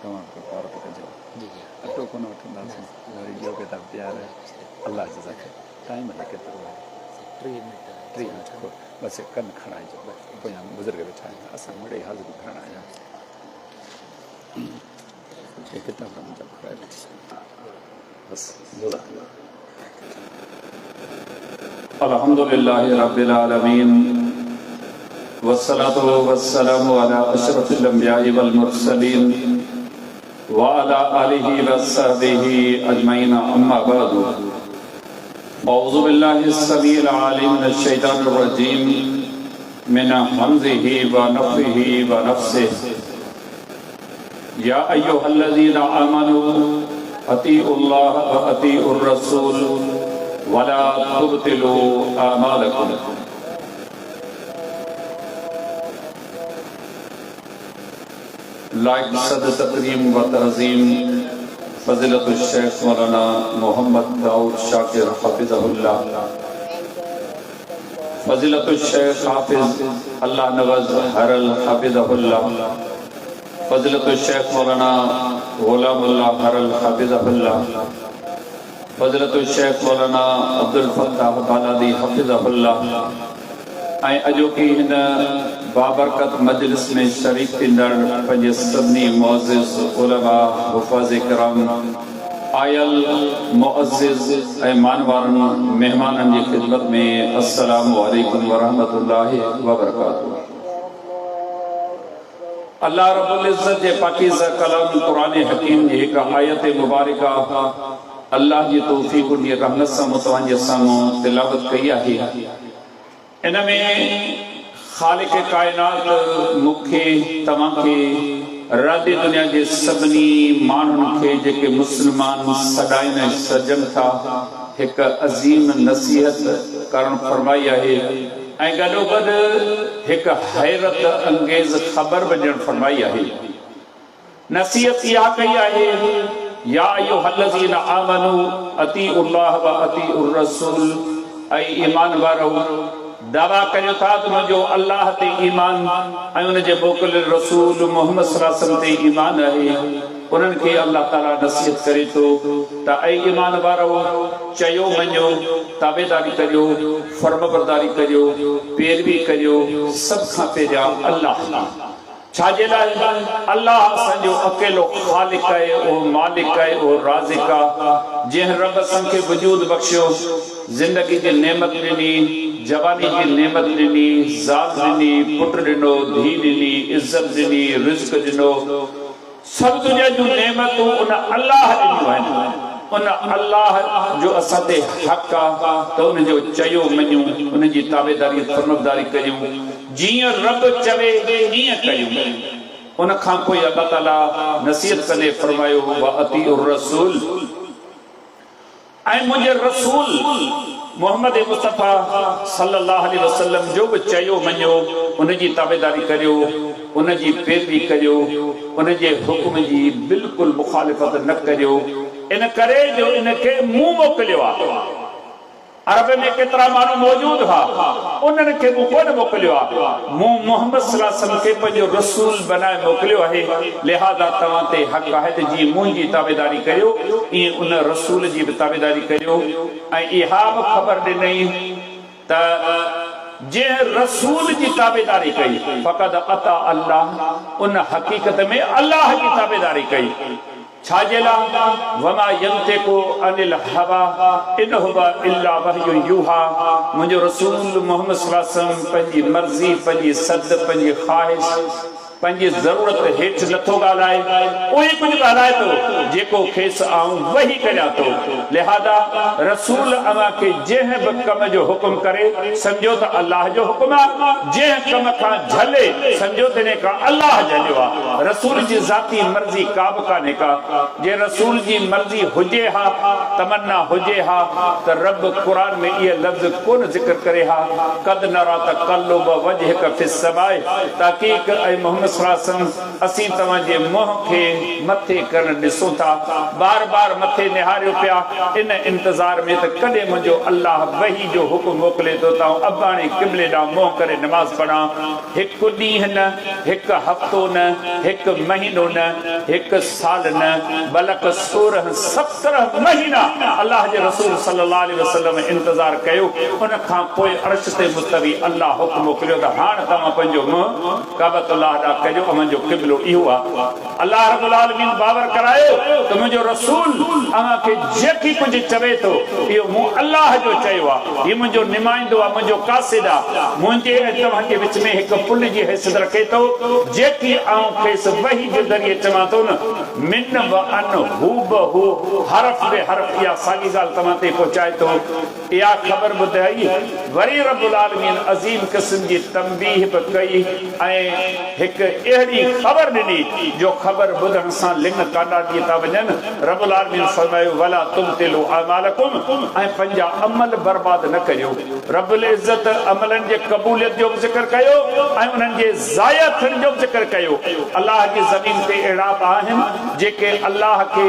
तव्हां गौर कजो अटो कोन वठंदासीं वरी ॿियो किताब तयारु आहे अलाह जज़ाक टाइम आहे केतिरो आहे 3 मिनट बसि कनि खणाइजो पोयां बुज़ुर्ग वेठा आहिनि असां मिड़ई हाज़िरी खणण आया हे किताब मुंहिंजा घुराए वठी बसि अल्हम्दुलिल्लाहि रब्बिल आलमीन वस्सलातु वस्सलामु अला अशरफिल अंबियाइ वल मुरसलीन व अला आलिहि वस्सहबिहि अजमईन अम्मा बअदु औज़ु बिल्लाहि अस्समीइल अलीम मिनश शैतानिर रजीम मिन हमज़िहि व नफ़्ख़िहि व नफ़्सिहि या अय्युहल्लज़ीना आमनू अतीउल्लाह व अतीउर रसूल वला तुब्तिलू आमालकुम लाइक सद तकरीम व तज़ीम फज़ीलतुल शेख मौलाना मोहम्मद दाऊद शाकिर हफ़िज़हुल्लाह फज़ीलतुल शेख हाफिज़ अल्लाह नवाज़ हरल हफ़िज़हुल्लाह फज़ीलतुल शेख मौलाना गुलामुल्लाह हरल हफ़िज़हुल्लाह फज़ीलतुल शेख मौलाना अब्दुल फत्ताह बालादी हफ़िज़हुल्लाह ऐं अॼोकी हिन बाबरकत मजलिस में शरीक थींदड़ पंहिंजे सभिनी मुअज़्ज़िज़ उलमा हुफ़ाज़ किराम आयल मुअज़्ज़िज़ ऐं मानवारनि महिमाननि जी ख़िदमत में अस्सलामु अलैकुम व रहमतुल्लाहि व बरकातुहू। अल्लाह रब्बुल इज़्ज़त जे पाकीज़ा कलाम क़ुरान हकीम जी हिकु आयत मुबारका अल्लाह जी तौफ़ीक़ जी रहमत सां मुतवजे साम्हूं तिलावत कई आहे। इनमें ख़ालिक़ कायनात मूंखे तव्हांखे रादी दुनिया जे सभिनी माण्हुनि खे जेके मुस्लमान सॾाइनि ऐं सजनि था हिकु अज़ीम नसीहत करणु फरमाई आहे ऐं गॾोगॾु हिकु हैरत अंगेज़ ख़बर बि ॾियणु फरमाई आहे। नसीहत इहा कई आहे या अय्युहल्लज़ीना आमनू अतीउल्लाह व अतीउर रसूल ऐं ईमान वारो दावा कयो था त मुंहिंजो अल्लाह ते ईमान ऐं उन जे मोकिलियल रसूल मोहम्मद सल्लल्लाहु अलैहि वसल्लम ते ईमान आहे। उन्हनि खे अल्लाह ताला नसीहत करे थो त ऐं ईमान वारो चयो मञो ताबेदारी करियो फर्मबरदारी करियो पैरवी करियो सभ खां पहिरियां अल्लाह छाजे लाइ अल्लाह असांजो अकेलो ख़ालिक़ आहे उहो मालिक आहे उहो राज़िक़ आहे जंहिं रब असांखे वजूद बख़्शियो ज़िंदगी जी नेमत ॾिनी जवानी जी नेमत ॾिनी ज़ात ॾिनी पुट ॾिनो धी ॾिनी इज़त ॾिनी रिज़्क़ ॾिनो सभु दुनिया जूं नेमतूं उन अल्लाह ॾिनियूं आहिनि। उन अल्लाह जो असां ते हक़ आहे त उन जो चयो मञूं उन जी ताबेदारी फर्मबरदारी कयूं जीअं रब चवे ईअं कयूं। उन खां पोइ अल्लाह ताला नसीहत कंदे फरमायो व अतीउर रसूल ऐं मुंहिंजे रसूल मोहम्मद मुस्तफ़ा सल्लल्लाहु अलैहि वसल्लम जो बि चयो मञो उन जी ताबेदारी करियो उन जी पैरवी करियो उन जे हुक्म जी बिल्कुलु मुखालिफ़त न करियो इन करे जो इनखे मूं मोकिलियो आहे। अरब में केतिरा माण्हू मौजूद हुआ उन्हनि खे मूं कोन मोकिलियो आहे मूं मोहम्मद सल्लल्लाहु अलैहि वसल्लम खे पंहिंजो रसूल बनाए मोकिलियो आहे। लिहाज़ा तव्हां ते हक़ आहे त जीअं मुंहिंजी ताबेदारी करियो ईअं उन रसूल जी बि ताबेदारी करियो। ऐं इहा बि ख़बर ॾिनई त जंहिं रसूल जी ताबेदारी कई फ़क़द अता अल्लाह उन हक़ीक़त में अल्लाह जी ताबेदारी कई। छाजे लाइ वमा यंतिकु अनिल हवा इन हुवा इल्ला वहयु यूहा मुंहिंजो रसूल मोहम्मद सल्लल्लाहु अलैहि वसल्लम पंहिंजी मर्ज़ी पंहिंजी सद पंहिंजी ख़्वाहिश पंहिंजी ज़रूरत हेठि नथो ॻाल्हाए उहे कुझु ॻाल्हाए थो जेको खेसि आऊं वही करियां थो। लिहाज़ा रसूल अव्हां खे जंहिं बि कम जो हुकुम करे सम्झो त अल्लाह जो हुकुम आहे जंहिं कम खां झले सम्झो त इन खां अल्लाह झलियो आहे। रसूल जी ज़ाती मर्ज़ी का बि कान्हे का जे रसूल जी मर्ज़ी हुजे हा तमन्ना हुजे हा त रब क़ुरान में इहे लफ़्ज़ कोन ज़िक्र करे हा कद नरा तक़ल्लुब वजहिक फ़िस समाए ताक़ीक़ ऐं मोहम्मद मोहम्मद सल्लल्लाहु अलैहि वसल्लम असीं तव्हांजे मोह खे मथे करण ॾिसूं था बार बार मथे निहारियो पिया इन इंतज़ार में त कॾहिं मुंहिंजो अल्लाह वही जो हुकुम मोकिले थो त अबाणी क़िबले ॾांहुं मोह करे नमाज़ पढ़ां हिकु ॾींहुं न हिकु हफ़्तो न हिकु महीनो न हिकु साल न बल्कि 16-17 महीना अल्लाह जे रसूल सल्लल्लाहु अलैहि वसल्लम इंतज़ार कयो उन खां पोइ अर्श ते मुस्तवी अल्लाह हुकुम मोकिलियो त हाणे तव्हां पंहिंजो मुंहुं काबतुल्लाह ॾांहुं कजो मुंहिंजो क़िबलो इहो आहे अल्लाह रब्बुल आलमीन बावर करायो त मुंहिंजो रसूल अव्हांखे जेकी कुझु चवे थो इहो मूं अल्लाह जो चयो आहे हीउ मुंहिंजो निमाइंदो आहे मुंहिंजो कासिद आहे मुंहिंजे ऐं तव्हांजे विच में हिकु पुल जी हैसियत रखे थो जेकी आऊं खेसि वही जे ज़रिए चवां थो न मिन व अन हू बहू हरफ बे हरफ इहा साॻी ॻाल्हि तव्हां ते पहुचाए थो इहा ख़बर ॿुधाई वरी रब्बुल आलमीन अज़ीम क़िस्म जी तंबीह बि कई ऐं हिकु अहिड़ी ख़बर ॾिनी जो ख़बर ॿुधण सां लिंग काॾा थी था वञनि रब्बुल आलमीन फरमायो वला तुब्तिलू अमालकुम ऐं पंहिंजा अमल बर्बाद न कयो रब्बुल इज़्ज़त अमलनि जे क़बूलियत जो बि ज़िक्र कयो ऐं उन्हनि जे ज़ाया थियण जो बि ज़िक्र कयो अल्लाह जी ज़मीन ते अहिड़ा बि आहिनि जेके अल्लाह खे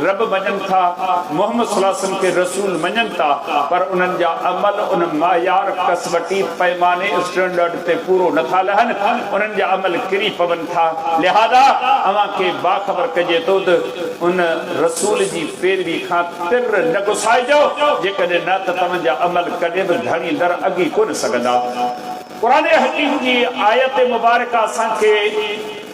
रब मञनि था मोहम्मद सल्लल्लाहु अलैहि वसल्लम खे रसूल मञनि था पर उन्हनि जा अमल उन मायार कसवटी पैमाने स्टैंडर्ड ते पूरो नथा लहनि उन्हनि जा अमल किरी पवनि था लिहाज़ा अव्हांखे बाख़बर कजे थो त उन रसूल जी पैरवी खां तिर न गुसाइजो जेकॾहिं न त तव्हांजा अमल कॾहिं बि घणी दर अॻी कोन सघंदा क़ुरान हकीम जी आयत मुबारक असांखे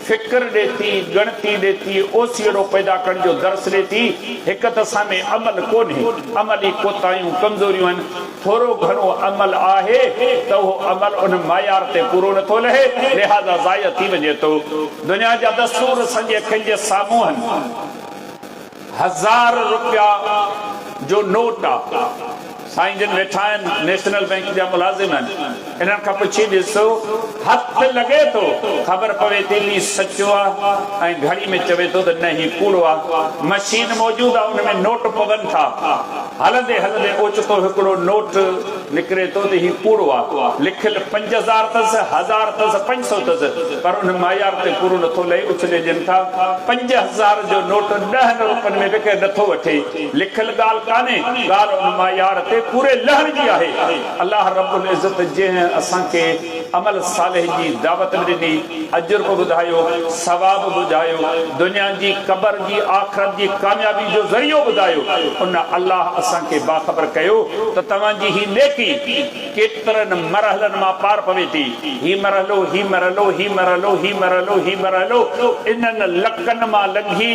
फिक्र ॾे थी गणती ॾे थी ओसीड़ो पैदा करण जो दर्स ॾे थी हिकु त असां में अमल कोन्हे अमली कोताहियूं कमज़ोरियूं आहिनि थोरो घणो अमल आहे त उहो अमल उन मायार ते पूरो नथो लहे लिहाज़ा ज़ाया थी वञे थो दुनिया जा दस्तूर असांजे अखियुनि जे साम्हूं आहिनि 1000 रुपया जो नोट आहे साईं जन वेठा आहिनि नेशनल बैंक जा मुलाज़िम आहिनि इन्हनि खां पुछी ॾिसो हथ लॻे थो ख़बर पवे थी ही सचो आहे ऐं घड़ी में चवे थो त न ही कूड़ो आहे मशीन मौजूदु आहे उन में नोट पवनि था हलंदे हलंदे ओचितो हिकिड़ो नोट निकिरे थो त ही कूड़ो आहे लिखियलु 5000 अथसि 1000 अथसि 500 अथसि पर उन मायार ते पूरो नथो लहे उछले ॾियनि था 5000 जो नोट 10 रुपयनि में विके नथो वठे लिखियलु ॻाल्हि कान्हे ॻाल्हि उन मायार ते पूरे लहर जी आहे अल्लाह रब्बुल इज़्ज़त जंहिं असांखे अमल सालिह जी दावत ॾिनी अजर बि ॿुधायो सवाब ॿुधायो दुनिया जी क़बर जी आख़िरत जी कामयाबी जो ज़रियो ॿुधायो उन अल्लाह असांखे बाख़बर कयो त तव्हांजी ही नेकी केतिरनि मरहलनि मां पार पवे थी ही मरहलो ही मरहलो ही मरहलो ही मरहलो ही मरहलो इन्हनि लकनि मां लंघी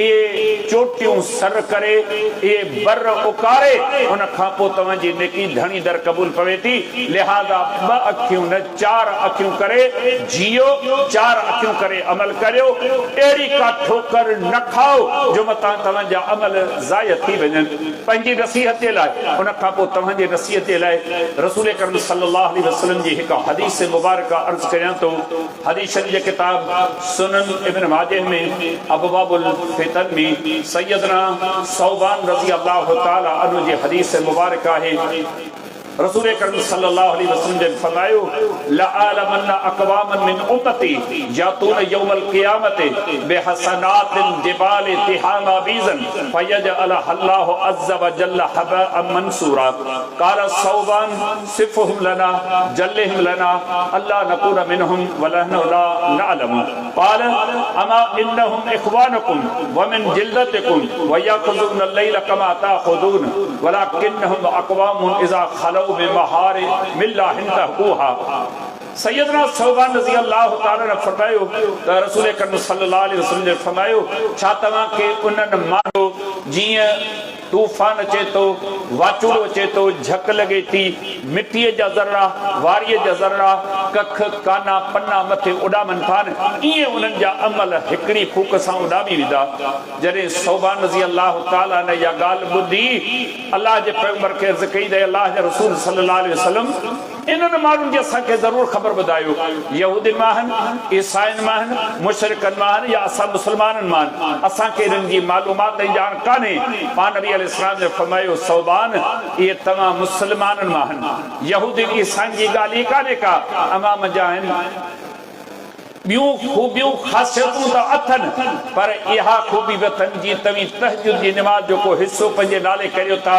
इहे चोटियूं सर करे इहे बर उकारे उन खां पोइ तव्हांजी नेकी धणी दर क़बूल पवे थी लिहाज़ा 2 अखियूं न 4 अखियूं करे जियो 4 अखियूं करे अमल करियो अहिड़ी का ठोकर न खाओ जो मतां तव्हांजा अमल ज़ाया थी वञनि पंहिंजी नसीहत जे लाइ उन खां पोइ तव्हांजी नसीहत जे लाइ रसूल करीम सल्लल्लाहु अलैहि वसल्लम जी हिकु हदीस मुबारक अर्ज़ करियां थो हदीसनि जे किताब सुनन इब्न माजिह में अबवाबुल फितन में सैयदना सौबान रज़ी अल्लाह तआला अन्हु जी हदीस मुबारक आहे रसूल करीम सल्लल्लाहु अलैहि वसल्लम ने फरमायो लअलमन अक़वामन मिन उम्मती यातून यौमल क़ियामत बिहसनातिल जिबाल तिहामा बीजन फयजअल अल्लाहु अज़्ज़ व जल्ल हबा मंसूरा क़ाल सौबान सिफहुम लना जल्लहुम लना अल्ला नकुन मिनहुम व नहनु ला नअलम क़ाल अमा इन्नहुम इख्वानुकुम व मिन जिल्दतिकुम व याखुज़ून अल-लैल कमा ताखुज़ून वलाकिन्नहुम अक़वामुन इज़ा खलौ बिमहार मिल्ला हिंदहुहा सैयदना सौबान रज़ी अल्लाह तआला ने फरमायो त रसूल करीम सल्लल्लाहु अलैहि वसल्लम ने फरमायो छा तव्हां के उन्हनि मानो जीअं तूफान अचे थो वाचूड़ो अचे थो झक लॻे थी मिटीअ जा ज़र्रा वारीअ जा ज़र्रा कख काना पन्ना मथे उॾामनि था ईअं उन्हनि जा अमल हिकिड़ी फूक सां उॾामी वेंदा जॾहिं सौबान रज़ी अल्लाह तआला ने इहा ॻाल्हि ॿुधी अल्लाह जे पैगंबर खे अर्ज़ कई त अल्लाह जे रसूल सल्लल्लाहु अलैहि वसल्लम इन्हनि माण्हुनि जी असांखे ज़रूरु ख़बर ॿुधायो यहूदियुनि मां आहिनि ईसाइनि मां आहिनि मुशरिकनि मां आहिनि या असां मुस्लमाननि मां आहिनि असांखे इन्हनि जी मालूमात ऐं ॼाण कान्हे पाण नबी अलैहिस्सलाम ने फरमायो सौबान इहे तव्हां मुस्लमाननि मां आहिनि यहूदी ईसाइनि जी ॻाल्हि ई कान्हे का अमाम जा आहिनि ॿियूं ख़ूबियूं ख़ासियतूं त अथनि पर इहा ख़ूबी बि अथनि जीअं तव्हीं तहजुद जी निमाज़ जो को हिसो पंहिंजे नाले करियो था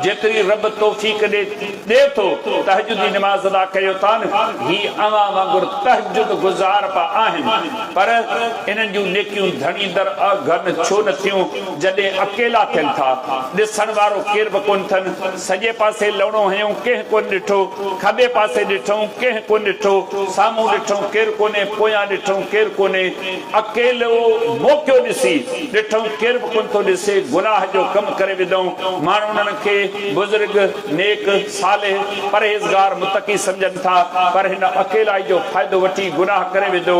जेतिरी रब तौफ़ीक़ ॾे थो तहजुद जी निमाज़ अदा करियो था न ही अवां वांगुरु तहजुद गुज़ार पिया आहिनि पर इन्हनि जूं नेकियूं धणींदड़ घन छो न थियूं जॾहिं अकेला थियनि था ॾिसण वारो केर बि कोन अथनि सॼे पासे लवणो हयूं कंहिं कोन ॾिठो खॿे पासे ॾिठऊं कंहिं कोन ॾिठो साम्हूं ॾिठऊं केरु कोन्हे पोयां ॾिठऊं केरु कोन्हे अकेलो मौक़ियो ॾिसी ॾिठऊं केरु बि कोन थो ॾिसे गुनाह जो कमु करे विधऊं माण्हू उन्हनि खे बुज़ुर्ग नेक सालेह परहेज़गार मुतक़ी सम्झनि था पर हिन अकेलाई जो फ़ाइदो वठी गुनाह करे विधो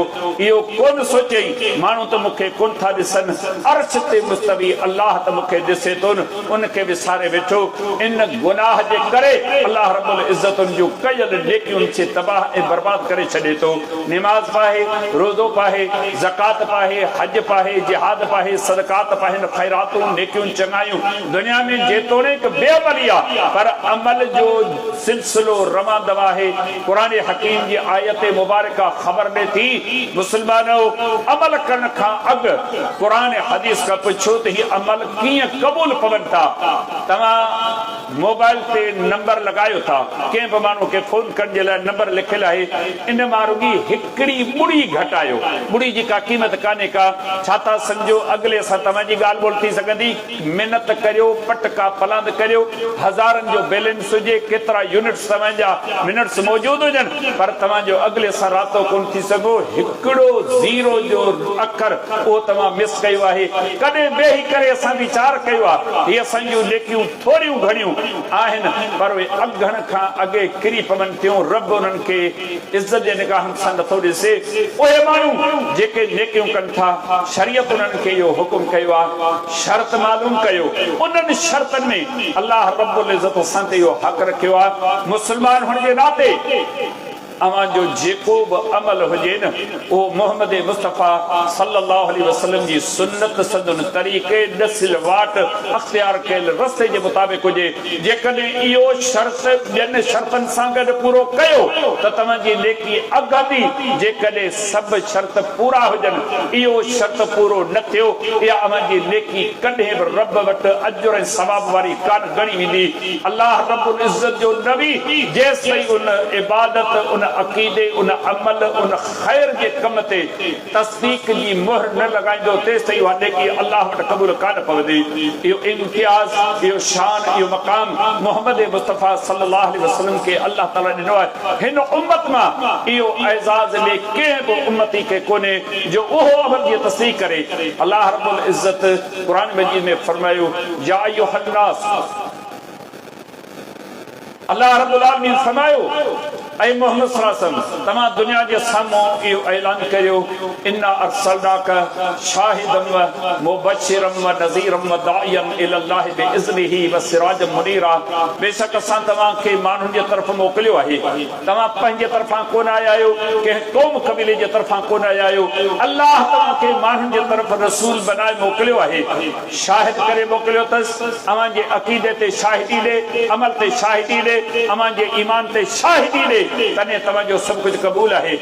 इहो कोन सोचई माण्हू त मूंखे कोन था ॾिसनि अर्श ते मुस्तवी अल्लाह त मूंखे ॾिसे थो न उनखे विसारे वेठो इन गुनाह जे करे अल्लाह रब्बुल इज़्ज़तुनि जूं कयल नेकियुनि खे तबाह ऐं बर्बाद करे छॾे थो निमाज़ पाहे रोज़ो पाहे ज़कात पाहे हज पाहे जिहाद पाहे सदकात पाहे ख़ैरातूं नेकियूं चङायूं दुनिया में जेतोणीक बेअमली आहे पर अमल जो सिलसिलो रवां आहे क़ुरान हकीम जी आयत मुबारका ख़बर ॾे थी मुस्लमानो अमल करण खां अॻु क़ुरान हदीस खां पुछो त हीअ अमल कीअं क़बूल पवनि था तव्हां मोबाइल ते नंबर लगायो था कंहिं बि माण्हू खे फोन करण जे लाइ नंबर लिखियलु आहे इन मां रुॻी हिकिड़ी ॿुड़ी घटायो ॿुड़ी जी का क़ीमत कान्हे का छा था सम्झो अॻिले सां तव्हांजी ॻाल्हि ॿोल थी सघंदी महिनत करियो पटका पलांद करियो हज़ारनि जो बैलेंस हुजे केतिरा यूनिट्स तव्हांजा मिनट्स मौजूदु हुजनि पर तव्हांजो अॻिले सां रातो कोन थी सघो हिकिड़ो ज़ीरो जो अखर उहो तव्हां मिस कयो आहे कॾहिं वेही करे असां वीचार कयो आहे हीअ असांजूं नेकियूं थोरियूं घणियूं आहिनि पर उहे अघण खां अॻे किरी पवनि थियूं रब उन्हनि खे इज़त जे निगाहनि सां नथो ॾिसे उहे माण्हू जेके नेकियूं कनि था शरीयत उन्हनि खे इहो हुकुम कयो आहे शर्त मालूम कयो उन्हनि शर्तनि में अल्लाह रब्बुल इज़्ज़त असां ते इहो हक़ रखियो आहे मुस्लमान हुअण जे नाते अवां जो जेको बि अमल हुजे न उहो मोहम्मद मुस्तफ़ा सल्लल्लाहु अलैहि वसल्लम जी सुन्नत सदन तरीक़े दसिल वाट अख़्तियार कयल रस्ते जे मुताबिक़ हुजे जेकॾहिं इहो शर्त ॿियनि शर्तनि सां गॾु पूरो कयो त तव्हांजी नेकी अघंदी जेकॾहिं सभु शर्त पूरा हुजनि इहो शर्त पूरो न थियो इहा अव्हांजी नेकी कॾहिं बि रब वटि अजुर ऐं सवाब वारी कान गणी वेंदी अल्लाह रब्बुल इज़्ज़त जो नबी जेसि ताईं उन इबादत उन अक़ीदे उन अमल उन ख़ैर जे कम ते तस्दीक जी मुहर न लॻाईंदो तेसि ताईं उहा नेकी अल्लाह वटि क़बूल कान पवंदी इहो इम्तियाज़ इहो शान इहो मक़ाम मोहम्मद मुस्तफ़ा सल्लल्लाहु अलैहि वसल्लम खे अल्लाह ताला ॾिनो आहे हिन उम्मत मां इहो एज़ाज़ ॿिए कंहिं बि उम्मती खे कोन्हे जो उहो अमल जी तस्दीक करे अल्लाह रब्बुल इज़्ज़त क़ुरान मजीद में फरमायो या अय्युहन नास अल्लाह रब्बुल आलमीन फरमायो ऐ मोहम्मद सल्लल्लाहु अलैहि वसल्लम तमाम दुनिया के सामूं इहो ऐलान करियो इन्ना अर्सलनाका शाहिदन व मुबश्शिरन व नज़ीरन व दाइयन इलल्लाहि बिइज़्निही व सिराजन मुनीरा बेशक असां तव्हां खे माण्हुनि जे तरफ़ मोकिलियो आहे तव्हां पंहिंजे तरफ़ां कोन आया आहियो कंहिं क़ौम क़बीले जे तरफ़ां कोन आया आहियो अल्लाह तव्हां खे माण्हुनि जे तरफ़ रसूल बनाए मोकिलियो आहे शाहिद करे मोकिलियो अथसि अव्हां जे अक़ीदे ते शाहिदी ॾे अमल ते शाहिदी ॾे अव्हां जे ईमान ते शाहिदी ॾे तने तव्हांजो सभु कुझु क़बूल आहे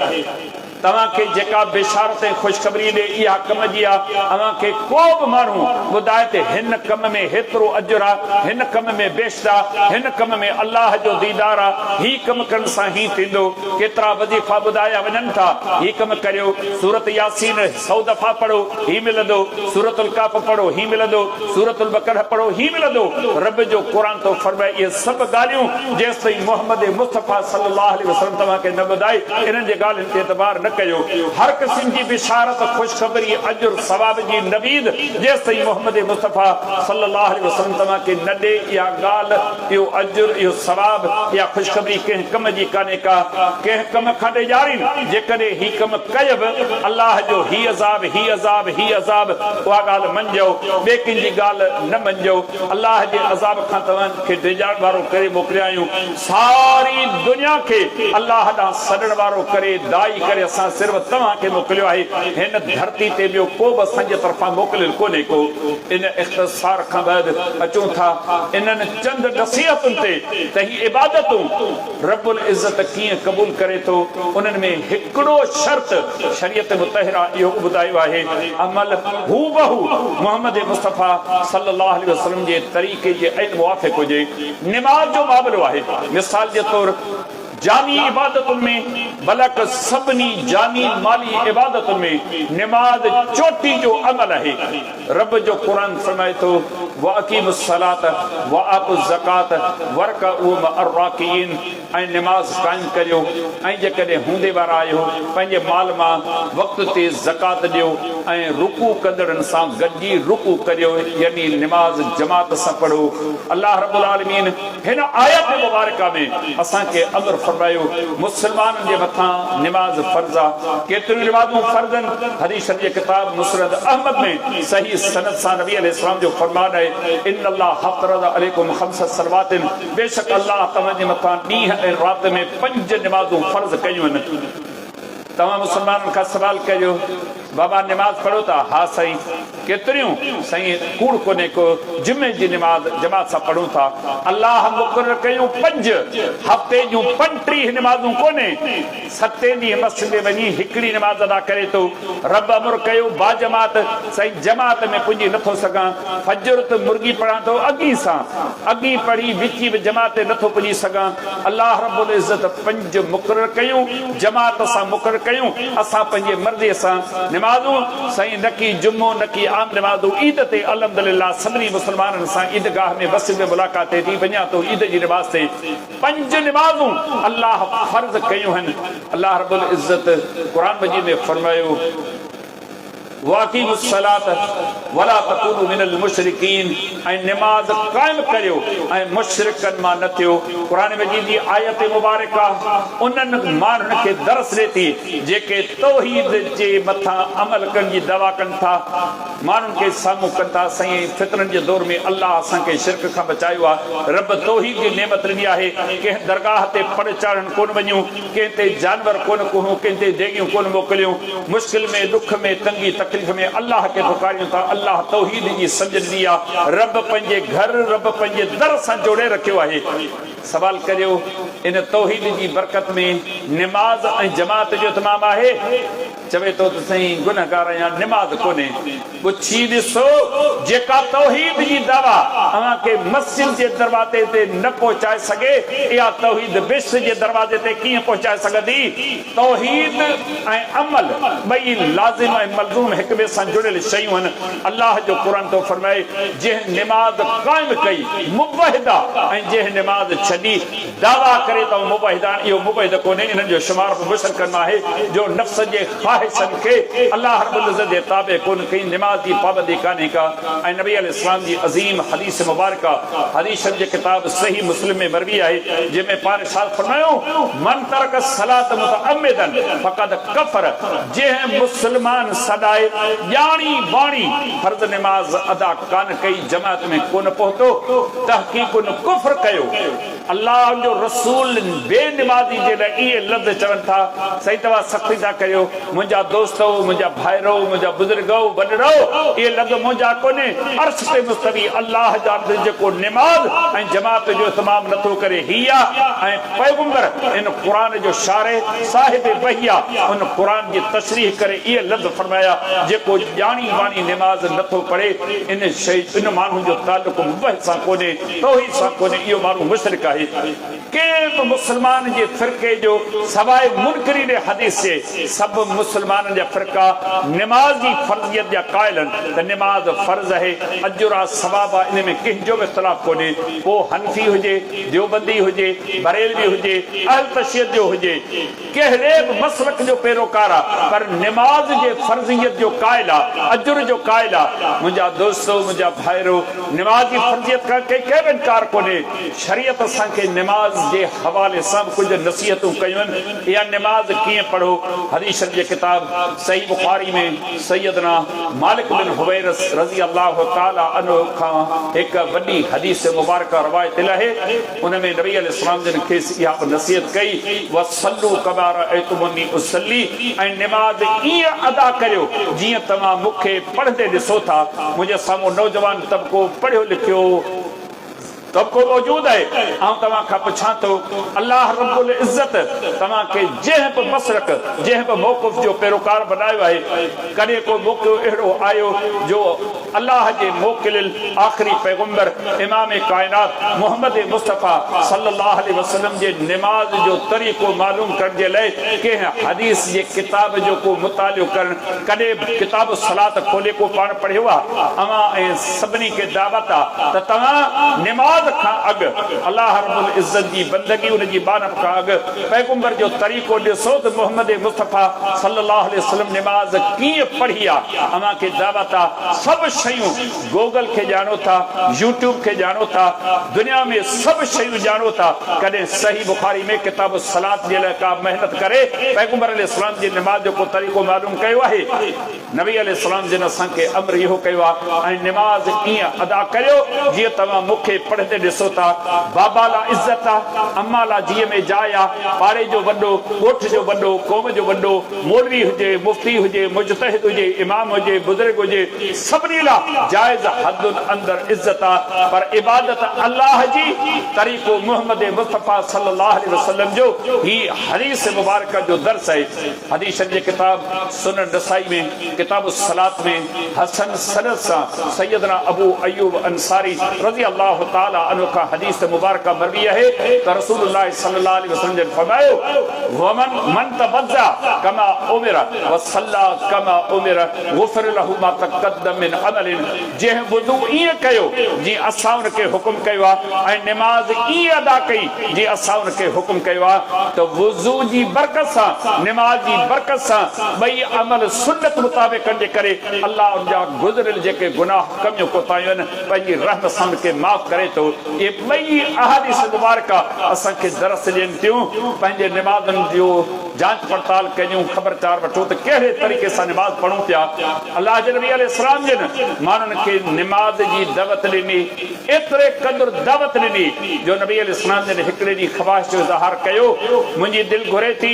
तव्हांखे जेका बिशारत ऐं ख़ुशख़बरी ॾे इहा कम जी आहे अव्हांखे को बि माण्हू ॿुधाए त हिन कम में हेतिरो अजुर आहे हिन कम में बेश्त आहे हिन कम में अल्लाह जो दीदार आहे ही कम करण सां ही थींदो केतिरा वज़ीफ़ा ॿुधाया वञनि था ही कम करियो सूरत यासीन 100 दफ़ा पढ़ो ही मिलंदो सूरतुल काफ़ पढ़ो ही मिलंदो सूरतुल बकरा पढ़ो ही मिलंदो रब जो क़ुरान तो फरमाए इहे सभु ॻाल्हियूं जेसि ताईं मोहम्मद मुस्तफ़ा सल्लल्लाहु अलैहि वसल्लम तव्हांखे न ॿुधाए इन्हनि जे ॻाल्हियुनि ते एतबार न कयो हर क़िस्म जी बिशारत ख़ुशख़बरी अजुर सवाब जी नवीद जेसि ताईं मोहम्मद मुस्तफ़ा सल्लल्लाहु अलैहि वसल्लम तव्हांखे न ॾे इहा ॻाल्हि इहो अजुर इहो सवाब इहा ख़ुशख़बरी कंहिं कम जी कान्हे का कंहिं कम खां ॾिजारी जेकॾहिं ही कम कयव अल्लाह जो ही अज़ाब ही अज़ाब ही अज़ाब उहा ॻाल्हि मञिजो ॿिए कंहिंजी ॻाल्हि न मञिजो अल्लाह जे अज़ाब खां तव्हांखे ॾिजारण वारो करे मोकिलिया आहियूं सारी दुनिया खे अल्लाह ॾांहुं सॾण वारो करे दाई करे असां सिर्फ़ तव्हांखे मोकिलियो आहे, हिन धरती ते ॿियो को बि असांजे तरफ़ां मोकिलियल कोन्हे को। इन इख़्तिसार खां बाद अचूं था इन्हनि चंद नसीहतुनि ते त ही इबादतूं रब्बुल इज़्ज़त कीअं क़बूल करे थो। उन्हनि में हिकिड़ो शर्त शरीयत मुतहरा इहो ॿुधायो आहे, अमल हू बहू मोहम्मद मुस्तफ़ा सल्लल्लाहु अलैहि वसल्लम जे तरीक़े जे ऐन मुवाफ़िक़ हुजे। निमाज़ जो मामिलो आहे, मिसाल जे तौरु जामी इबादतुनि में बलक सभिनी जामी माली इबादतुनि में निमाज़ चोटी जो अमल आहे। रब जो क़ुरान फरमाए थो वअक़ीमुस सलात वआतुज़ ज़कात वरकऊ मअर राकिईन, ऐं निमाज़ क़ाइम करियो ऐं जेकॾहिं हूंदे वारा आहियो पंहिंजे माल मां वक़्त ते ज़कात ॾियो ऐं रुकू कंदड़नि सां गॾिजी रुकू करियो, यानी निमाज़ जमात सां पढ़ो। अल्लाह रब्बुल आलमीन हिन आयत मुबारका में असांखे अमर फरमायो मुसलमाननि जे मथां निमाज़ फर्ज़ आहे। केतिरियूं निमाज़ूं फर्ज़ आहिनि, हदीस शरीफ़ जे किताब मुस्नद अहमद में सही सनद सां नबी अलैहिस्सलाम जो फरमान आहे, इन्नल्लाह हफ़रज़ अलैकुम ख़म्स सलवातिन, बेशक अल्लाह तव्हांजे मथां ॾींहं ऐं राति में 5 निमाज़ूं फर्ज़ कयूं आहिनि। तव्हां मुसलमाननि खां सवाल कयो बाबा निमाज़ पढ़ो था? हा साईं। केतिरियूं? साईं कूड़ कोन्हे को, जुमे जी निमाज़ जमात सां पढ़ूं था। अल्लाह मुक़रर कयूं 5, हफ़्ते जूं 35 निमाज़ूं कोन्हे। 7 ॾींहं मस्जिद में वञी हिकिड़ी निमाज़ अदा करे थो। रब अमर कयो बा जमात, साईं जमात में पुॼी नथो सघां, फजर त मुर्गी पढ़ां थो अॻी सां, अॻी पढ़ी विची बि जमात ते नथो पुॼी सघां। अल्लाह रब्बुल इज़्ज़त 5 मुक़रर कयूं, जमात सां मुक़रर कयूं। असां पंहिंजे मर्ज़ीअ सां निमाज़ूं साईं न की जुमो न की आम निमाज़ूं ईद ते अल्हम्दुलिल्लाह सभिनी मुसलमाननि सां ईदगाह में मस्जिद में मुलाक़ात थिए थी, वञा थो ईद जी निमाज़ ते। 5 निमाज़ूं अल्लाह फर्ज़ कयूं आहिनि। अल्लाह रब्बुल इज़्ज़त क़ुरान मजीद में फरमायो वाक़ीमुस सलात वला तकूनु मिनल मुशरिकीन, ऐं निमाज़ क़ाइम करियो ऐं मुशरिकनि मां न थियो। क़ुरान मजीद जी आयत मुबारका उन्हनि माण्हुनि खे दर्स ॾिए थी जेके तौहीद जे मथां अमल करण जी दवा कनि था, माण्हुनि खे साम्हूं कनि था। साईं फितरनि जे दौर में अल्लाह असांखे शिरक खां बचायो आहे। रब तौहीद जी नेमत ॾिनी आहे। कंहिं दरगाह ते फड़ चाढ़नि कोन वञूं, कंहिं ते जानवर कोन कुहूं, कंहिं ते देगियूं कोन मोकिलियूं। मुश्किल में दुख में तंगी तकलीफ़ में अल्लाह खे पुकारियूं था। अल्लाह तौहीद जी समझ ॾिनी आहे। रब पंहिंजे घर, रब पंहिंजे दर सां जोड़े रखियो आहे। सवाल करियो इन तौहीद जी बरकत में निमाज़ ऐं जमात जो तमामु आहे। चवे थो त साईं गुनहगार आहियां, निमाज़ कोन्हे। पुछी ॾिसो जेका तौहीद जी दवा अव्हांखे मस्जिद जे दरवाज़े ते न पहुचाए सघे, इहा तौहीद बिश्र जे दरवाज़े ते कीअं पहुचाए सघंदी? तौहीद ऐं अमल ॿई लाज़िम ऐं मलज़ूम हिक ॿिए सां जुड़ियल शयूं आहिनि। अल्लाह जो क़ुरान थो फरमाए जंहिं निमाज़ क़ाइम कई मुबहिदा ऐं जंहिं निमाज़ छॾी दावा करे त मुबहिदा, इहो मुबहिद कोन्हे। इन्हनि जो शुमार मुशरिकनि मां आहे जो नफ़्स जे ख़्वाहिशनि खे अल्लाह रब्बुल इज़्ज़त जे ताबे कोन कई। निमाज़ जी पाबंदी कान्हे का। ऐं नबी अलैहिस्सलाम जी अज़ीम हदीस मुबारका हदीस जे किताब सही मुस्लिम में मरवी आहे, जंहिंमें पाण इरशाद फरमायो मन तरक सलात मुतअम्मिदन फ़क़द कफ़र, जंहिं मुस्लमान सदाए ॼाणी बाणी फर्ज़ निमाज़ अदा कान कई, जमात में कोन पहुतो, तहक़ीक़ुन कुफ़्र कयो। अल्लाह जो रसूल बेनिमाज़ी जे लाइ इहे लफ़्ज़ चवनि था। सही तव्हां सख़्ती था कयो, मुंहिंजा दोस्तो, मुंहिंजा भाइरो, मुंहिंजा बुज़ुर्गो, वॾड़ो, इहे लफ़्ज़ मुंहिंजा कोन्हे। अर्श ते मुस्तवी अल्लाह जा जेको निमाज़ ऐं जमात जो इत्माम नथो करे हिया, ऐं पैगंबर इन क़ुरान जो शारे साहिब वहिया उन क़ुरान जी तशरीह करे इहे लफ़्ज़ फरमाया जेको ॼाणी वाणी निमाज़ नथो पढ़े, इन माण्हू जो ताल्लुक़ मुबहिद सां कोन्हे, तौहीद सां कोन्हे, इहो माण्हू मुशरिक आहे। कंहिं बि मुस्लमान जे फ़िरक़े जो सवाइ मुनकरीन हदीस जे सभु मुस्लमाननि जा फ़िरक़ा निमाज़ जी फर्ज़ियत जा क़ाइल आहिनि त निमाज़ फर्ज़ आहे, अजुर आहे, सवाब आहे। इन में कंहिंजो बि इख़्तिलाफ़ कोन्हे। पोइ हनफी हुजे, देवबंदी हुजे, बरेलवी हुजे, अहल तशय्युद जो हुजे, कहिड़े बि मसलक जो पैरोकार आहे, पर निमाज़ जे फर्ज़ियत जो क़ाइल आहे, अजुर जो क़ाइल आहे। मुंहिंजा दोस्तो, मुंहिंजा भाइरो, निमाज़ जी फर्ज़ियत खां कंहिं बि इनकार कोन्हे। शरीयत असांखे निमाज़ जे हवाले सां कुझु नसीहतूं कयूं आहिनि। इहा निमाज़ कीअं पढ़ो? हदीस जे किताब सही बुखारी में सैयदना मालिक बिन हुवैरस रज़ी अल्लाह ताला अन्हु खां एक वॾी हदीस मुबारक रवायत आहे। उन में नबी अलैहिस्सलाम जन खे इहा नसीहत कई वसल्लू कमा रअयतुमुनी उसल्ली, ऐं निमाज़ ईअं अदा करियो जीअं तव्हां मूंखे पढ़ंदे ॾिसो था। मुंहिंजे साम्हूं नौजवान तबिको पढ़ियो लिखियो तबिको मौजूद है। ऐं तव्हां खां पुछां थो अल्लाह रब्बुल इज़्ज़त तव्हांखे जंहिं बि मसलक जंहिं बि मौक़िफ़ जो पैरोकार बनायो आहे, कॾहिं को मौक़ो अहिड़ो आयो जो अल्लाह जे मोकिलियल आख़िरी पैगंबर इमाम कायनात मोहम्मद मुस्तफ़ा सल्लल्लाहु अलैहि वसल्लम जे निमाज़ जो तरीक़ो मालूम करण जे लाइ कंहिं हदीस जे किताब जो को मुतालियो करण, कॾहिं किताब सलात खोले को पाण पढ़ियो आहे। अवां ऐं सभिनी खे दावत आहे त तव्हां निमाज़ खां अॻु अल्लाह रब्बुल इज़्ज़त जी बंदगी उन जी बानब खां अॻु पैगंबर जो तरीक़ो ॾिसो त मोहम्मद मुस्तफ़ा सल्लल्लाहु अलैहि वसल्लम निमाज़ कीअं पढ़ी आहे। अवां खे दावत आहे सभु शयूं गूगल खे ॼाणो था, यूट्यूब खे ॼाणो था, दुनिया में सभु शयूं ॼाणो था। कॾहिं सही बुखारी में किताब सलात जे लाइ का महिनत करे पैगंबर अलैहिस्सलाम जी निमाज़ जो को तरीक़ो मालूम कयो आहे। नबी अलैहिस्सलाम जिन असांखे अमर इहो कयो आहे ऐं निमाज़ ईअं अदा करियो जीअं तव्हां मूंखे पढ़ंदे ॾिसो था। बाबा ला इज़्ज़त आहे, अम्मा ला जीअं में जाइ आहे, पाड़े जो वॾो, ॻोठ जो वॾो, क़ौम जो वॾो, मौलवी हुजे, मुफ़्ती हुजे, मुजतहिद हुजे, इमाम हुजे, बुज़ुर्ग हुजे, सभिनी लाइ जाइज़ हदुन अंदर इज़्ज़त आहे। पर इबादत अल्लाह जी तरीक़ो मोहम्मद मुस्तफ़ा सल्लल्लाहु अलैहि वसल्लम जो ही हदीस मुबारक जो दर्स है। हदीस जे किताब सुनन नसाई में किताब सलात में हसन सनद सां सैयदना अबू अय्यूब अंसारी रज़ी अल्लाह ताला अन्हु का हदीस मुबारक मरवी है त रसूलुल्लाह सल्लल्लाहु अलैहि वसल्लम ने फरमायो वमन मन तबज़्ज़ा कमा उमिरा व सल्ला कमा उमिरा गुफ़िर लहु मा तक़द्दम मिन अमलिन, जंहिं वुज़ू ईअं कयो जीअं असां उन खे हुकुम कयो आहे ऐं निमाज़ ईअं अदा कई जीअं असां उन खे हुकुम कयो आहे त वुज़ू जी बरकत सां निमाज़ जी बरकत सां ॿई अमल सुन्नत मुताबिक़ जे करे अल्लाह उन जा गुज़िरियल जेके गुनाह कमियूं कोताहियूं आहिनि पंहिंजी रहम सां उनखे माफ़ करे थो। ये ॿई अहादीस मुबारक असांखे दरस ॾियनि थियूं। पंहिंजे निमाज़नि जो जांच पड़ताल कयूं, ख़बरचार वठो त कहिड़े तरीक़े सां निमाज़ पढ़ूं पिया। अल्लाह जे नबी अलैहिस्सलाम जिन माण्हुनि खे निमाज़ जी दावत ॾिनी, एतिरे क़दुरु दावत ॾिनी जो नबी अलैहिस्सलाम जिन हिकिड़े ॾींहुं ख़वाहिश जो इज़हार कयो, मुंहिंजी दिलि घुरे थी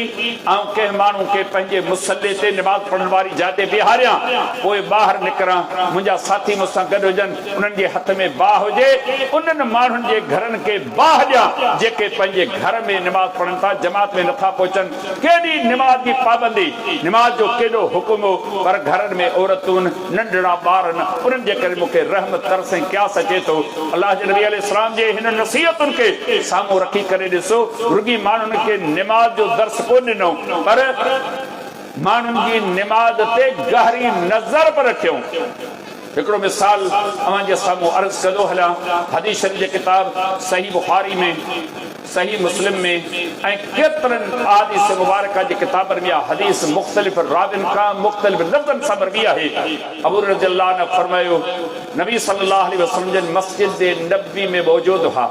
ऐं कंहिं माण्हू खे पंहिंजे मुसले ते निमाज़ पढ़ण वारी जाइ ते बीहारियां, पोइ ॿाहिरि निकिरां, मुंहिंजा साथी मूंसां गॾु हुजनि, उन्हनि जे हथ में बाह हुजे, उन्हनि माण्हुनि जे घरनि खे बाह ॾियां जेके पंहिंजे घर में निमाज़ पढ़नि था, जमात में नथा पहुचनि। केॾी निमाज़ जी पाबंदी, निमाज़ जो केॾो हुकुम हो, पर घरनि में औरतूं नंढड़ा ॿार उन्हनि जे करे मूंखे रहमत तरस ऐं क्यास अचे थो। अल्लाह जे नबी अलैहिस्सलाम जे हिन नसीहतुनि खे साम्हूं रखी करे ॾिसो, रुॻी माण्हुनि खे निमाज़ जो दर्स कोन ॾिनो पर माण्हुनि जी निमाज़ ते गहरी नज़र पर रखियो। हिकिड़ो मिसाल अवां जे साम्हूं अर्ज़ कंदो हलियां। हदीस शरीफ़ जे किताब सही बुखारी में, सही मुस्लिम में ऐं केतिरनि अहादीस मुबारक जे किताबनि में हदीस मुख़्तलिफ़ राविन खां मुख़्तलिफ़ लफ़्ज़नि सां मरवी आहे। अबू रज़ियल्लाहु अन्हु फरमायो नबी सल्लल्लाहु अलैहि वसल्लम जन मस्जिद नबवी में मौजूद हुआ,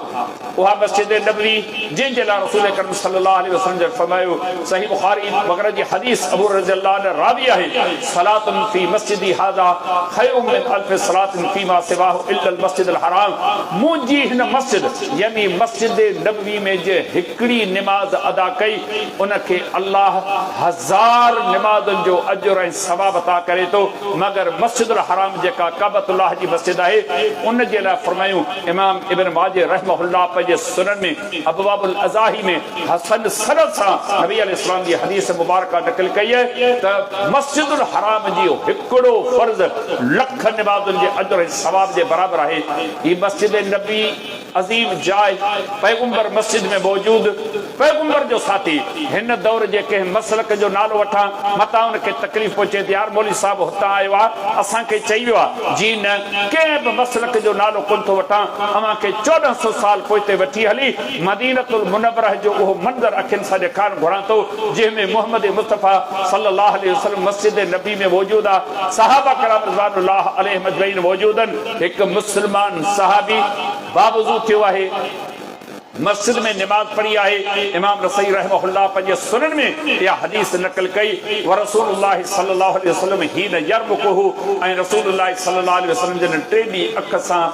उहा मस्जिद नबवी जंहिंजे लाइ रसूल करीम सल्लल्लाहु अलैहि वसल्लम जन फरमायो सही बुखारी वग़ैरह जी हदीस अबू रज़ियल्लाहु अन्हु रावी आहे सलातुन फी मस्जिदी हाज़ा खैरुम मिन अल्फ सलातिन फीमा सिवाहु इल्लल मस्जिदुल हराम, मुंहिंजी हिन मस्जिद यानी मस्जिद नबवी में जे हिकिड़ी निमाज़ अदा कई उनखे अल्लाह 1000 निमाज़ुनि जो अजर ऐं सवाब अता करे थो, मगर मस्जिदुल हराम जेका काबतुल्लाह जी मस्जिद आहे उन जे लाइ फरमायूं इमाम इब्न माजे रहमहुल्लाह पंहिंजे सुनन में अबवाबुल अज़ाही में हसन सनद सां नबी अलैहिस्सलाम जी हदीस मुबारक नक़ल कई है त मस्जिदुल हराम जी हिकिड़ो फर्ज़ लख निमाज़ुनि जे अजर ऐं सवाब जे बराबर आहे। ही मस्जिद नबी अज़ीम जाइ, पैगंबर मस्जिद में मौजूद, पैगंबर जो साथी हिन दौर जे कंहिं मसलक जो नालो वठां मतां उनखे तकलीफ़ पहुचे थी, यार मौलवी साहब हुतां आयो आहे असांखे चई वियो आहे जी न कंहिं बि मसलक जो नालो कोन थो वठां, अव्हांखे 1400 साल पोइते वठी हली मदीनतुल मुनव्वरह जो उहो मंज़र अखियुनि सां ॾेखारण घुरां थो जंहिंमें मोहम्मद मुस्तफ़ा सल्लल्लाहु अलैहि वसल्लम मस्जिद नबी में मौजूद आहे, सहाबा कराम रिज़वानुल्लाह अलैहिम अजमईन मौजूद आहिनि। हिकु मुस्लमान सहाबी बावजूद थियो आहे मस्जिद में नमाज पढ़ी आहे। इमाम रसई रहमहुल्लाह पंहिंजे सुनन में इहा हदीस नक़ल कई व रसूलुल्लाह सल्लल्लाहु अलैहि वसल्लम हीन यरमुकुहु ऐं रसूलुल्लाह सल्लल्लाहु अलैहि वसल्लम जन टे ॾींहं अख सां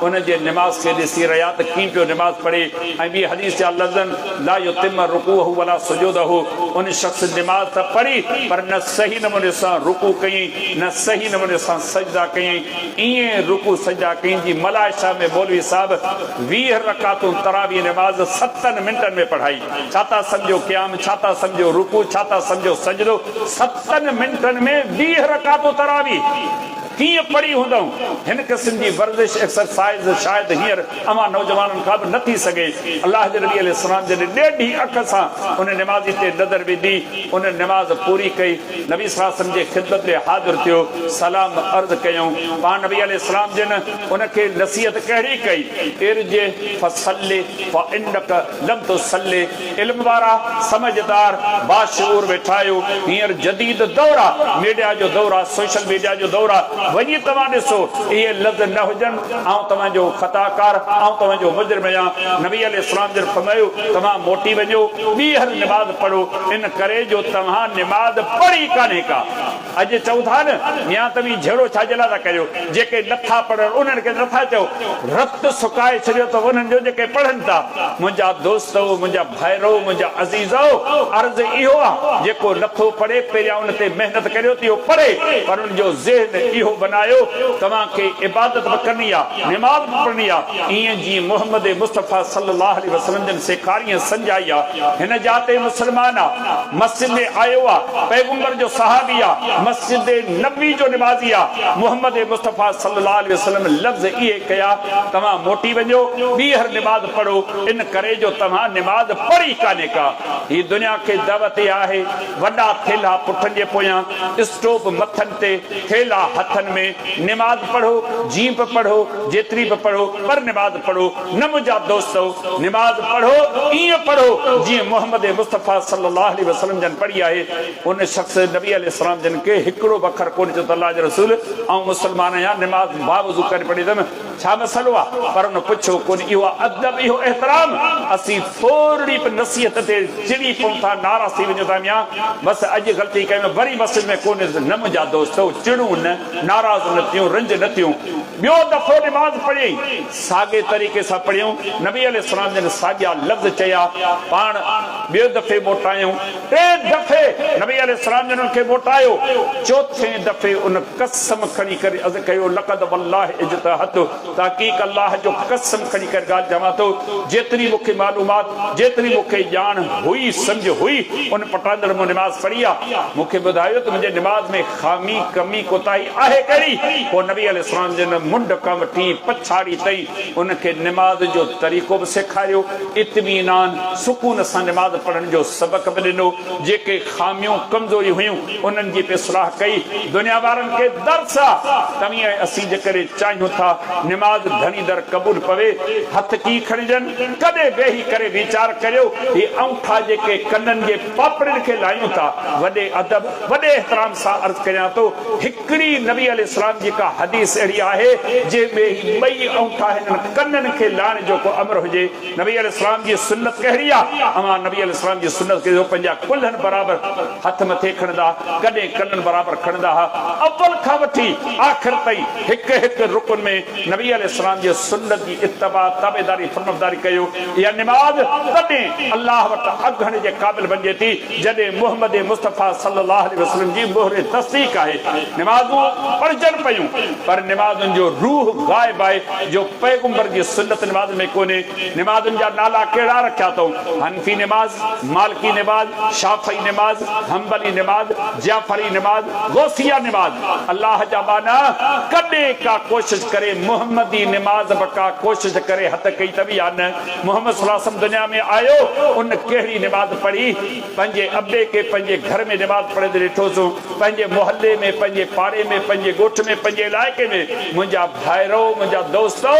उन जे नमाज खे ॾिसी रहिया त कीअं पियो नमाज पढ़े। ऐं ॿी हदीस जा लफ़्ज़ ला युतिम रुकूअहु वला सुजूदहु, उन शख़्स नमाज त पढ़ी पर न सही नमूने सां रुकू कयईं न सही नमूने सां सजदा कयईं। ईअं रुकू सजदा कयईं जी मलाइशा में मौलवी साहब 20 रकातूं तरावी नमाज 7 मिंटनि में पढ़ाई। छा था सम्झो क़याम, छा था सम्झो रुकू, छा था सम्झो सजदो। 7 मिंटनि में 20 रकातूं तरावी कीअं पढ़ी हूंदऊं। हिन क़िस्म जी वर्जिश एक्सरसाइज़ शायदि हींअर अवां नौजवाननि खां बि नथी सघे। अल्लाह जे नबी अलैहिस्सलाम जॾहिं ॾेढी अख सां उन नमाज़ी ते नज़र विधी, उन नमाज़ पूरी कई, नबी सल्लल्लाहु अलैहि वसल्लम जे ख़िदमत में हाज़िर थियो, सलाम अर्ज़ कयूं। पाण नबी अलैहिस्सलाम जन उनखे नसीहत कहिड़ी कई, इर्जे फसल्ले फइन्नक लम तुसल्ले। इल्म वारा समझदार बाशऊर वेठा आहियो। हींअर जदीद दौर आहे, मीडिया जो दौर आहे, सोशल मीडिया जो दौर आहे। वञी तव्हां ॾिसो इहे लफ़्ज़ न हुजनि ऐं तव्हांजो ख़ताकार ऐं तव्हांजो मुजरिम आहियां। नबी अलैहिस्सलाम जन फरमायो तव्हां मोटी वञो, ॿीहर नमाज़ पढ़ो, इन करे जो तव्हां नमाज़ पढ़ी कान्हे का। अॼु चऊं था न या तव्हीं जहिड़ो छाजे लाइ था कयो, जेके नथा पढ़नि उन्हनि खे नथा चओ, रत सुकाए छॾियो त उन्हनि जो जेके पढ़नि था। मुंहिंजा दोस्त, मुंहिंजा भाइरो, मुंहिंजा अज़ीज़ो, अर्ज़ इहो आहे जेको नथो पढ़े पहिरियां उन ते महिनत करियो त इहो पढ़े, पर उनजो ज़हन इहो बनायो तव्हांखे इबादत बि करणी आहे, नमाज़ बि पढ़णी आहे। ईअं जीअं मुहम्मद मुस्तफ़ा सल्लल्लाहु अलैहि वसल्लम जन सेखारीअ सम्झाई आहे। हिन जाते मुस्लमान आहे, मस्जिद में आयो आहे, पैगंबर जो सहाबी आहे, मस्जिद नबी जो निमाज़ी आहे। मुहम्मद मुस्तफ़ा सल्लल्लाहु अलैहि वसल्लम लफ़्ज़ इहे कया, तव्हां मोटी वञो, ॿीहर नमाज़ पढ़ो, इन करे जो तव्हां नमाज़ पढ़ी कान्हे का। ही दुनिया खे दावत आहे, वॾा थेला पुठनि जे पोयां, स्टोव मथनि ते, थेला हथनि में। नमाज पढ़ो, जीप पढ़ो, जेतिरी बि पढ़ो, पर नमाज पढ़ो। न मुंहिंजा दोस्तो, नमाज पढ़ो ईअं पढ़ो जीअं मुहम्मद मुस्तफ़ा सल्लल्लाहु अलैहि वसल्लम जन पढ़ी आहे। उन शख़्स नबी अलैहिस्सलाम जन खे हिकिड़ो बि अखर कोन चयो त अल्लाह जे रसूल ऐं मुस्लमान आहियां, नमाज बावज़ू करे पढ़ींदुमि, छा मसलो आहे। पर उन पुछो कोन, इहो अदब, इहो एहतराम। असीं थोरी बि नसीहत ते चिड़ी पऊं था, नाराज़ थी वञूं था, मियां बसि अॼु ग़लती कयूं, वरी मस्जिद में कोन्हे। न मुंहिंजा दोस्तो, चिड़ूं न, नाराज़ न थियूं, रंज न थियूं। ॿियो दफ़ो नमाज़ पढ़ियईं, साॻे तरीक़े सां पढ़ियूं। नबी अलैहिस्सलाम जन साॻिया लफ़्ज़ चया, पाण ॿियो दफ़े मोटायूं, टे दफ़े नबी अलैहिस्सलाम जन उनखे मोटायो। चौथे दफ़े उन कसम खणी करे अर्ज़ कयो, लक़द वल्लाहि इज्तहदतु, तहक़ीक़ अल्लाह जो कसम खणी करे ॻाल्हि चवां थो, जेतिरी मूंखे मालूमात, जेतिरी मूंखे ॼाण हुई, सम्झ हुई, उन पटांदड़ मूं नमाज़ पढ़ी आहे। मूंखे ॿुधायो त मुंहिंजे नमाज़ में ख़ामी, कमी, कोताही आहे कहिड़ी। पोइ नबी अलैहिस्सलाम जन मुंड खां वठी पछाड़ी ताईं उनखे नमाज़ जो तरीक़ो बि सेखारियो, इत्मीनान सुकून सां नमाज़ पढ़ण जो सबक़ बि ॾिनो। जेके ख़ामियूं, कमज़ोरी हुयूं, उन्हनि जी बि इस्लाह कई। दुनिया वारनि खे दर्स आहे, तव्हीं असीं जे करे चाहियूं था नमाज़ घणी दर क़बूल पवे, हथ की खणिजनि, कॾहिं वेही करे वीचार करियो। ही अंगूठा जेके कननि जे पापड़ियुनि खे लायूं था, वॾे अदब, वॾे एहतराम सां अर्ज़ करियां थो, हिकिड़ी नबी अलैहिस्सलाम जी का हदीस अहिड़ी आहे जंहिंमें ॿई अंगूठा हिननि कननि खे लाइण जो को अमर हुजे। नबी अलैहिस्सलाम जी सुन्नत कहिड़ी आहे, अवां नबी अलैहिस्सलाम जी सुन्नत खे पंहिंजा कुल्हनि बराबरि हथ मथे खणंदा, कॾहिं कननि बराबरि खणंदा हुआ। अव्वल खां वठी आख़िर ताईं हिकु हिकु रुकन में नबी अलैहिस्सलाम जी सुन्नत जी इत्तबा, ताबेदारी, फरमाबरदारी कयो। इहा नमाज़ तॾहिं अल्लाह वटि अघण जे क़ाबिल बणिजे थी जॾहिं मुहम्मद मुस्तफ़ा सल्लल्लाहु अलैहि वसल्लम जी मोहर तस्दीक़ आहे। नमाज़ूं पढ़जनि पयूं, पर नमाज़ुनि जो रूह गायब आहे, जो पैगंबर जी सुन्नत नमाज़ में कोन्हे। नमाज़ुनि जा नाला कहिड़ा रखिया अथऊं, हनफी नमाज़, मालिकी नमाज़, शाफ़ी नमाज़, हम्बली नमाज़, जाफ़री नमाज़, गौसिया नमाज़। अल्लाह जा बाना कॾहिं का कोशिश करे मुहम्मदी नमाज़ का कोशिश करे हथ कई त बि या न। मुहम्मद सल्लल्लाहु अलैहि वसल्लम दुनिया में आयो, उन कहिड़ी नमाज़ पढ़ी, पंहिंजे अबे के पंहिंजे घर में नमाज़ पढ़ंदे ॾिठोसीं, पंहिंजे मोहल्ले में, पंहिंजे पाड़े में, पंहिंजे ॻोठ में, पंहिंजे इलाइक़े में। मुंहिंजा भाइरो, मुंहिंजा दोस्तो,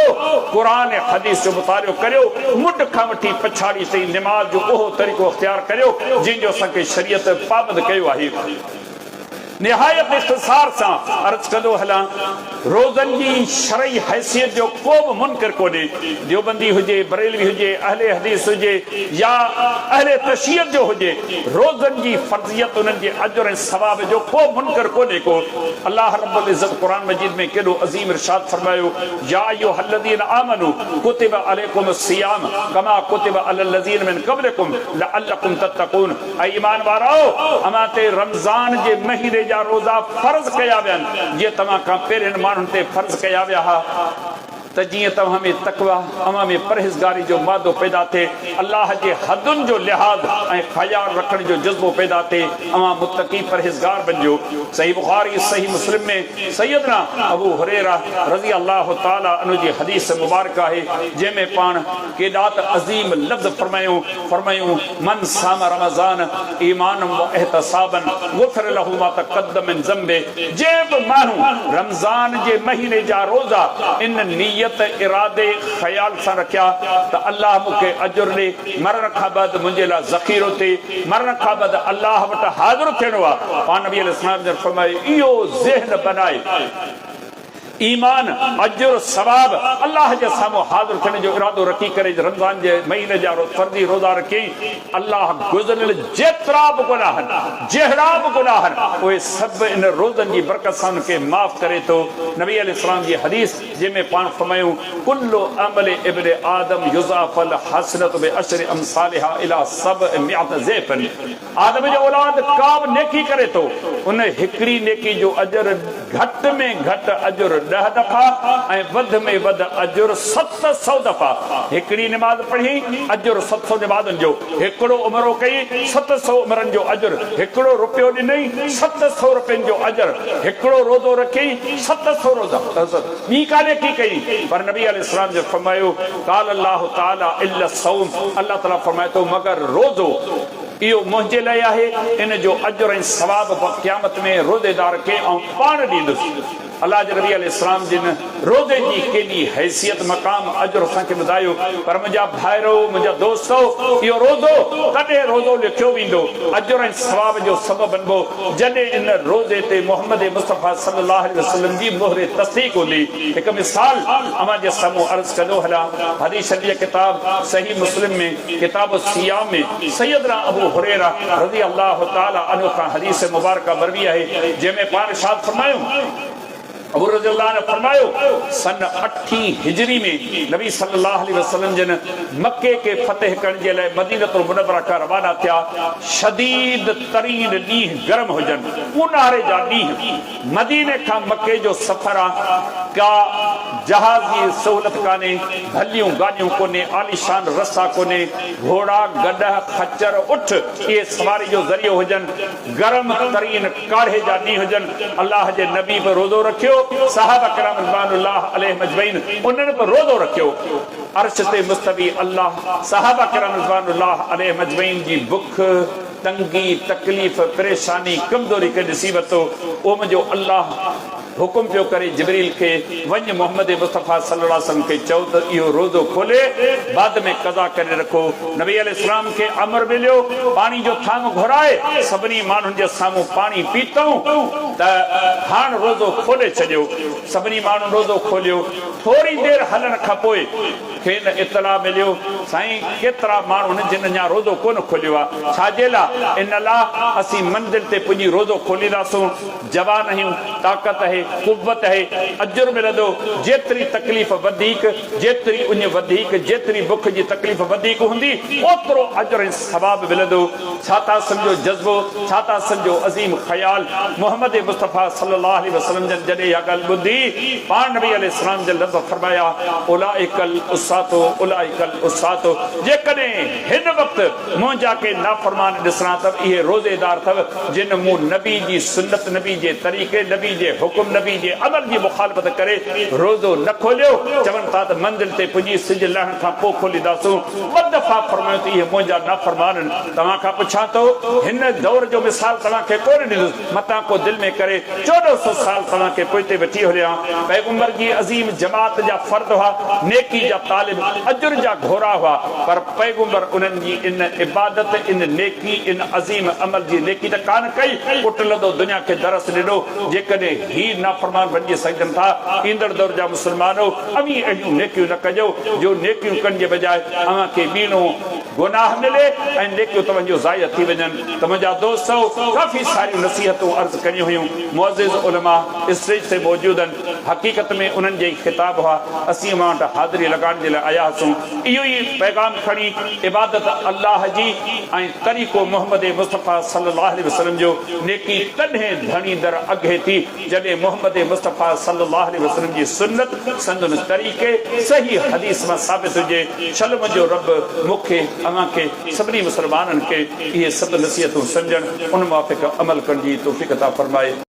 क़ुरान हदीस जो मुतालियो करियो, मुंड खां वठी पछाड़ी ताईं नमाज़ जो उहो तरीक़ो इख़्तियार करियो जंहिंजो असांखे शरीयत पाबंद कयो आहे। निहायत इख्तिसार सां अर्ज़ कंदो हलां रोज़नि जी शरई हैसियत जो को बि मुनकर कोन्हे देवबंदी हुजे बरेलवी हुजे अहले हदीस हुजे या अहले तशय्युद जो हुजे रोज़नि जी फर्ज़ियत उन्हनि जे अजर ऐं सवाब जो को मुनकर कोन्हे को अल्लाह रब्बुल इज़्ज़त क़ुरान मजीद में केॾो अज़ीम इरशाद फरमायो या अय्युहल्लज़ीना आमनू कुतिबा अलैकुमुस सियाम कमा कुतिबा अलल लज़ीना मिन क़ब्लिकुम लअल्लकुम तत्तक़ून ऐं ईमान वाराओ अमां ते रमज़ान जे महीने जा रोज़ा फर्ज़ कया विया आहिनि जीअं तव्हां खां पहिरियनि माण्हुनि ते फर्ज़ कया विया हुआ त जीअं तव्हां में तक़वा अवां में परहेज़गारी जो मादो पैदा थिए अल्लाह जे हदुनि जो लिहाज़ ऐं ख़याल रखण जो जज़्बो पैदा थिए अवां मुत्तक़ी परहेज़गार बणिजो सही बुख़ारी सही मुस्लिम में सैयदना अबू हुरैरा रज़ी अल्लाह ताला अन्हु जी हदीस मुबारक आहे जंहिंमें पाण केॾा त अज़ीम लफ़्ज़ फरमायूं मन साम रमज़ान ईमान व एहतसाबन गुफ़िर लहू मा तक़द्दम मिन ज़ंबे जे बि माण्हू रमज़ान जे महीने जा रोज़ा इन नियत इरादे ख़याल सां रखिया त अल्लाह मूंखे अजुर ॾे मरण खां बाद मुंहिंजे लाइ ज़ख़ीरो थिए मरण खां बाद अल्लाह वटि हाज़िर थियणो आहे पाण नबी अलैहि सलाम जन फरमायो इहो ज़हन बनाए ईमान अजुर सवाब अल्लाह जे साम्हूं हाज़िर थियण जो इरादो रखी करे रमज़ान जे महीने जा फर्ज़ी रोज़ा रखी अल्लाह गुज़िरियल जेतिरा बि गुनाह आहिनि जहिड़ा बि गुनाह आहिनि उहे सभु इन रोज़नि जी बरकत सां उनखे माफ़ करे थो नबी अलैहिस्सलाम जी हदीस जंहिंमें पाण फरमायूं कुल्लु अमल इब्न आदम युज़ाफ़ल हसनत बिअशरि अमसालिहा इला सबअमिअत ज़ैफ़न आदम जो औलाद का बि नेकी करे थो उन हिकिड़ी नेकी जो अजर घटि में घटि अजर 10 दफ़ा ऐं वध में वध अजुर 700 दफ़ा हिकिड़ी निमाज़ पढ़ी अजुर 700 निमाज़ुनि जो हिकिड़ो उमरो कई 700 उमरनि जो अजुर हिकिड़ो रुपयो ॾिनई 700 रुपयनि जो अजुर हिकिड़ो रोज़ो रखी 700 रोज़ा ॿी कान्हे की कई पर नबी अलैहिस्सलाम जो फरमायो क़ाल अल्लाह ताला इल्ला सौम अल्लाह ताला फरमाए थो मगर रोज़ो इहो मुंहिंजे लाइ आहे इन जो अजुर ऐं सवाब क़यामत में रोज़ेदार खे ऐं पाण ॾींदुसि अल्लाह जे नबी अलैहिस्सलाम जिन रोज़े जी केॾी हैसियत मक़ाम अजुर असांखे ॿुधायो पर मुंहिंजा भाइरो मुंहिंजा दोस्तो इहो रोज़ो तॾहिं रोज़ो लिखियो वेंदो अजुर ऐं सवाब जो सबबु बणिबो जॾहिं इन रोज़े ते मुहम्मद मुस्तफ़ा सल्लल्लाहु अलैहि वसल्लम जी मोहर तस्दीक़ हूंदी हिकु मिसाल अवां जे साम्हूं अर्ज़ कंदो हलां हदीस शरीफ़ किताब सही मुस्लिम में किताब सियाम में सैयदना अबू हुरैरा रज़ी अल्लाह ताला अन्हु खां हदीस मुबारक मरवी आहे जंहिंमें पाण इरशाद फरमायूं अबू रज़ियल्लाहु अन्हु फरमायो सन 8 हिजरी में नबी सल्लल्लाहु अलैहि वसल्लम जन मक्के के फतेह करण जे लाइ मदीनतुल मुनव्वरा खां रवाना थिया शदीद तरीन ॾींहं गरम हुजनि ऊन्हारे जा ॾींहं मदीने खां मक्के जो सफ़र आहे का जहाज जी सहूलत कान्हे भलियूं गाॾियूं कोन्हे आलीशान रस्ता कोन्हे घोड़ा गॾ खच्चर उठ इहे सवारी जो ज़रियो हुजनि गरम तरीन काढ़े जा ॾींहं हुजनि अल्लाह जे नबी बि रोज़ो रखियो सहाबा किराम रिज़वानुल्लाह अलैहिम अजमईन उन्हनि बि रोज़ो रखियो अर्श ते मुस्तवी अल्लाह सहाबा किराम रिज़वानुल्लाह अलैहिम अजमईन जी बुख तंगी तकलीफ़ परेशानी कमज़ोरी खे ॾिसी वरितो ओ मुंहिंजो अल्लाह हुकुम पियो करे जिब्रील खे वञ मोहम्मद मुस्तफ़ा सल्लल्लाहु अलैहि वसल्लम खे चओ त इहो रोज़ो खोले बाद में क़ज़ा करे रखो नबी अलैहिस्सलाम खे अमर मिलियो पाणी जो थाम घुराए सभिनी माण्हुनि जे साम्हूं पाणी पीतऊं त हाणे रोज़ो खोले छॾियो सभिनी माण्हुनि रोज़ो खोलियो थोरी देरि हलण खां पोइ खेनि इतला मिलियो साईं केतिरा माण्हू आहिनि जिन अञा रोज़ो कोन खोलियो आहे छाजे लाइ इन लाइ असीं मंज़िल ते पुॼी रोज़ो खोलींदासूं जवान आहियूं ताक़त आहे कुव्वत आहे अजुर मिलंदो जेतिरी तकलीफ़ वधीक जेतिरी उञ वधीक जेतिरी बुख जी तकलीफ़ वधीक हूंदी ओतिरो अजुर ऐं सवाब मिलंदो छा था सम्झो जज़्बो छा था सम्झो अज़ीम ख़याल मोहम्मद मुस्तफ़ा सल्लल्लाहु अलैहि वसल्लम जन जॾहिं इहा ॻाल्हि ॿुधी पाण नबी अलैहिस्सलाम जन लफ़्ज़ फरमाया उलाइकल उसातो उलाइकल उसातो जेकॾहिं हिन वक़्तु मुंहिंजा के नाफ़रमान ॾिसणा अथव इहे रोज़ेदार अथव जिन मूं नबी जी सुन्नत नबी जे तरीक़े नबी जे हुकुम नबी जे अमल जी मुखालफ़त करे रोज़ो न खोलियो चवनि था त मंज़िल ते पुॼी सिज लहण खां पोइ खोलींदासूं ॿ दफ़ा फरमायो त इहे मुंहिंजा नाफ़रमान आहिनि तव्हां खां पुछां थो हिन दौर जो मिसाल तव्हांखे कोन ॾिनुसि मतां को दिलि में करे 1400 साल तव्हांखे पोइते वेठी हलिया पैगंबर जी अज़ीम जमात जा फर्द हुआ नेकी जा तालिब अजुर जा घोड़ा हुआ पर पैगंबर उन्हनि जी इन इबादत इन नेकी इन अज़ीम अमल जी नेकी त कान कई पुट लदो दुनिया खे दरस ॾिनो जेकॾहिं ही नाफ़रमान बणिजी सघनि था ईंदड़ दौर जा मुस्लमानो अवी अहिड़ियूं नेकियूं न कजो जो नेकियूं करण जे बजाए अव्हां खे ॿीणो गुनाह मिले ऐं नेकियूं तव्हांजो ज़ाया थी वञनि त मुंहिंजा दोस्त काफ़ी सारियूं नसीहतूं अर्ज़ कयूं हुयूं मुअज़्ज़िज़ उलमा स्टेज ते मौजूद आहिनि हक़ीक़त में उन्हनि जे ख़िताब हुआ असीं मां वटि हाज़िरी लॻाइण जे लाइ आया हुआसीं इहो ई पैगाम खणी इबादत अल्लाह जी ऐं तरीक़ो मोहम्मद मुस्तफ़ा सल्लल्लाहु अलैहि वसल्लम जो नेकी तॾहिं धणी दर अॻे थी जॾहिं मोहम्मद मुस्तफ़ा सल्लल्लाहु अलैहि वसल्लम जी सुन्नत संदन तरीक़े सही हदीस में साबित हुजे छल मुंहिंजो रब मूंखे अव्हां खे सभिनी मुस्लमाननि खे इहे सभु नसीहतूं सम्झण उन मुआफ़िक़ अमल करण जी तौफ़ीक़ अता फरमाए।